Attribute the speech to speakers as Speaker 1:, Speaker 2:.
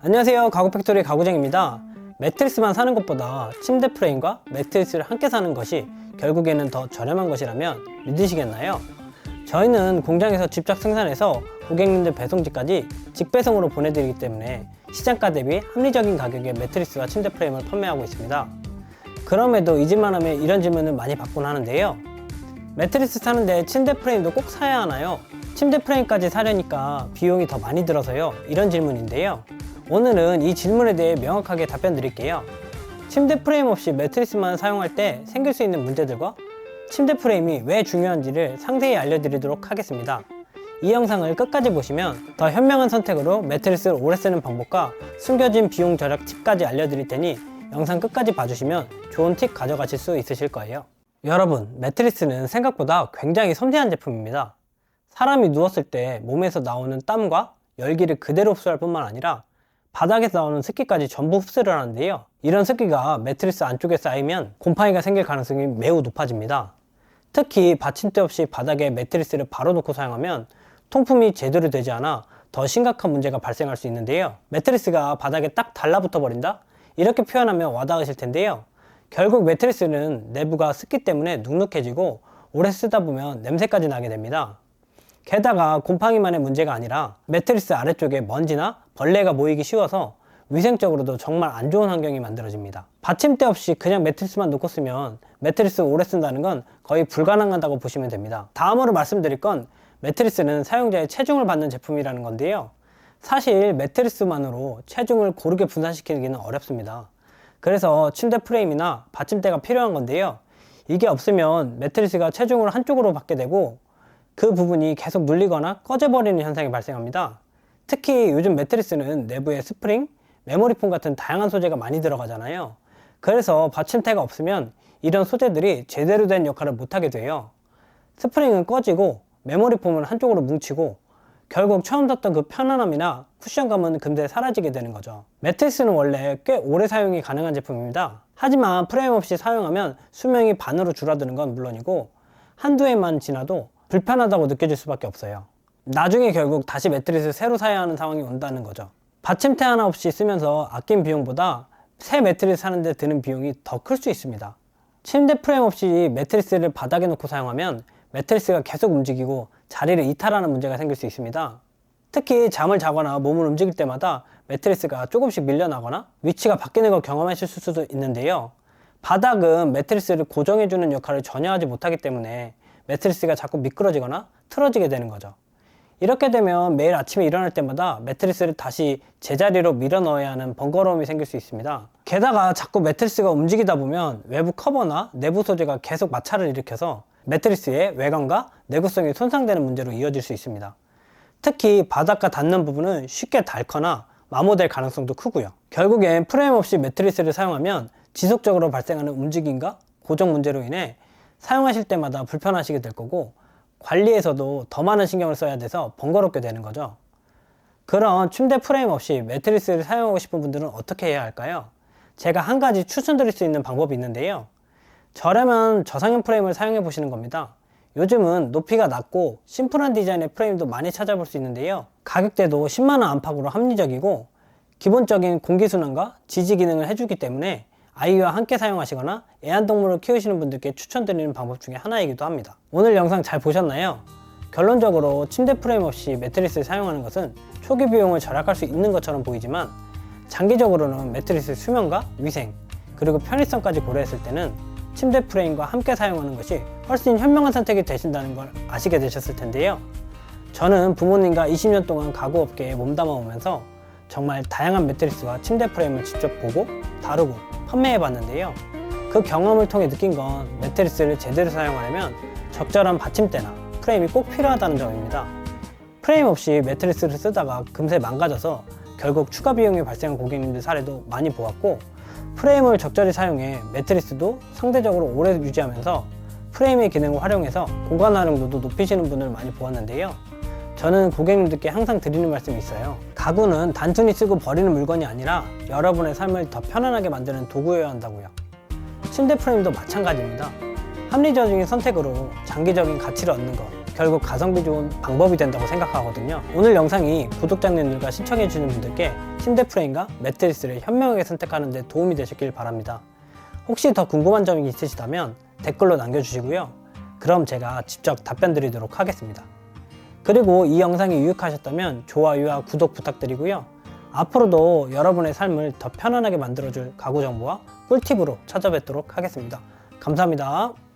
Speaker 1: 안녕하세요, 가구팩토리 가구쟁입니다. 매트리스만 사는 것보다 침대 프레임과 매트리스를 함께 사는 것이 결국에는 더 저렴한 것이라면 믿으시겠나요? 저희는 공장에서 직접 생산해서 고객님들 배송지까지 직배송으로 보내드리기 때문에 시장가 대비 합리적인 가격의 매트리스와 침대 프레임을 판매하고 있습니다. 그럼에도 잊을만 하면 이런 질문을 많이 받곤 하는데요. 매트리스 사는데 침대 프레임도 꼭 사야 하나요? 침대 프레임까지 사려니까 비용이 더 많이 들어서요. 이런 질문인데요. 오늘은 이 질문에 대해 명확하게 답변 드릴게요. 침대 프레임 없이 매트리스만 사용할 때 생길 수 있는 문제들과 침대 프레임이 왜 중요한지를 상세히 알려드리도록 하겠습니다. 이 영상을 끝까지 보시면 더 현명한 선택으로 매트리스를 오래 쓰는 방법과 숨겨진 비용 절약 팁까지 알려드릴 테니 영상 끝까지 봐주시면 좋은 팁 가져가실 수 있으실 거예요. 여러분, 매트리스는 생각보다 굉장히 섬세한 제품입니다. 사람이 누웠을 때 몸에서 나오는 땀과 열기를 그대로 흡수할 뿐만 아니라 바닥에서 나오는 습기까지 전부 흡수를 하는데요. 이런 습기가 매트리스 안쪽에 쌓이면 곰팡이가 생길 가능성이 매우 높아집니다. 특히 받침대 없이 바닥에 매트리스를 바로 놓고 사용하면 통풍이 제대로 되지 않아 더 심각한 문제가 발생할 수 있는데요. 매트리스가 바닥에 딱 달라붙어 버린다? 이렇게 표현하면 와닿으실 텐데요. 결국 매트리스는 내부가 습기 때문에 눅눅해지고 오래 쓰다 보면 냄새까지 나게 됩니다. 게다가 곰팡이만의 문제가 아니라 매트리스 아래쪽에 먼지나 벌레가 모이기 쉬워서 위생적으로도 정말 안 좋은 환경이 만들어집니다. 받침대 없이 그냥 매트리스만 놓고 쓰면 매트리스 오래 쓴다는 건 거의 불가능하다고 보시면 됩니다. 다음으로 말씀드릴 건 매트리스는 사용자의 체중을 받는 제품이라는 건데요. 사실 매트리스만으로 체중을 고르게 분산시키기는 어렵습니다. 그래서 침대 프레임이나 받침대가 필요한 건데요. 이게 없으면 매트리스가 체중을 한쪽으로 받게 되고 그 부분이 계속 눌리거나 꺼져버리는 현상이 발생합니다. 특히 요즘 매트리스는 내부에 스프링, 메모리폼 같은 다양한 소재가 많이 들어가잖아요. 그래서 받침대가 없으면 이런 소재들이 제대로 된 역할을 못하게 돼요. 스프링은 꺼지고 메모리폼은 한쪽으로 뭉치고 결국 처음 샀던 그 편안함이나 쿠션감은 금세 사라지게 되는 거죠. 매트리스는 원래 꽤 오래 사용이 가능한 제품입니다. 하지만 프레임 없이 사용하면 수명이 반으로 줄어드는 건 물론이고 한두 해만 지나도 불편하다고 느껴질 수밖에 없어요. 나중에 결국 다시 매트리스를 새로 사야 하는 상황이 온다는 거죠. 받침대 하나 없이 쓰면서 아낀 비용보다 새 매트리스 사는데 드는 비용이 더 클 수 있습니다. 침대 프레임 없이 매트리스를 바닥에 놓고 사용하면 매트리스가 계속 움직이고 자리를 이탈하는 문제가 생길 수 있습니다. 특히 잠을 자거나 몸을 움직일 때마다 매트리스가 조금씩 밀려나거나 위치가 바뀌는 걸 경험하실 수도 있는데요. 바닥은 매트리스를 고정해주는 역할을 전혀 하지 못하기 때문에 매트리스가 자꾸 미끄러지거나 틀어지게 되는 거죠. 이렇게 되면 매일 아침에 일어날 때마다 매트리스를 다시 제자리로 밀어 넣어야 하는 번거로움이 생길 수 있습니다. 게다가 자꾸 매트리스가 움직이다 보면 외부 커버나 내부 소재가 계속 마찰을 일으켜서 매트리스의 외관과 내구성이 손상되는 문제로 이어질 수 있습니다. 특히 바닥과 닿는 부분은 쉽게 닳거나 마모될 가능성도 크고요. 결국엔 프레임 없이 매트리스를 사용하면 지속적으로 발생하는 움직임과 고정 문제로 인해 사용하실 때마다 불편하시게 될 거고 관리에서도 더 많은 신경을 써야 돼서 번거롭게 되는 거죠. 그런 침대 프레임 없이 매트리스를 사용하고 싶은 분들은 어떻게 해야 할까요? 제가 한 가지 추천드릴 수 있는 방법이 있는데요. 저렴한 저상형 프레임을 사용해 보시는 겁니다. 요즘은 높이가 낮고 심플한 디자인의 프레임도 많이 찾아볼 수 있는데요. 가격대도 10만원 안팎으로 합리적이고 기본적인 공기순환과 지지 기능을 해주기 때문에 아이와 함께 사용하시거나 애완동물을 키우시는 분들께 추천드리는 방법 중에 하나이기도 합니다. 오늘 영상 잘 보셨나요? 결론적으로 침대 프레임 없이 매트리스를 사용하는 것은 초기 비용을 절약할 수 있는 것처럼 보이지만 장기적으로는 매트리스 수명과 위생 그리고 편의성까지 고려했을 때는 침대 프레임과 함께 사용하는 것이 훨씬 현명한 선택이 되신다는 걸 아시게 되셨을 텐데요. 저는 부모님과 20년 동안 가구업계에 몸담아 오면서 정말 다양한 매트리스와 침대 프레임을 직접 보고 다루고 판매해 봤는데요. 그 경험을 통해 느낀 건 매트리스를 제대로 사용하려면 적절한 받침대나 프레임이 꼭 필요하다는 점입니다. 프레임 없이 매트리스를 쓰다가 금세 망가져서 결국 추가 비용이 발생한 고객님들 사례도 많이 보았고 프레임을 적절히 사용해 매트리스도 상대적으로 오래 유지하면서 프레임의 기능을 활용해서 공간 활용도도 높이시는 분을 많이 보았는데요. 저는 고객님들께 항상 드리는 말씀이 있어요. 가구는 단순히 쓰고 버리는 물건이 아니라 여러분의 삶을 더 편안하게 만드는 도구여야 한다고요. 침대 프레임도 마찬가지입니다. 합리적인 선택으로 장기적인 가치를 얻는 것, 결국 가성비 좋은 방법이 된다고 생각하거든요. 오늘 영상이 구독자님들과 시청해주시는 분들께 침대 프레임과 매트리스를 현명하게 선택하는 데 도움이 되셨길 바랍니다. 혹시 더 궁금한 점이 있으시다면 댓글로 남겨주시고요. 그럼 제가 직접 답변 드리도록 하겠습니다. 그리고 이 영상이 유익하셨다면 좋아요와 구독 부탁드리고요. 앞으로도 여러분의 삶을 더 편안하게 만들어줄 가구 정보와 꿀팁으로 찾아뵙도록 하겠습니다. 감사합니다.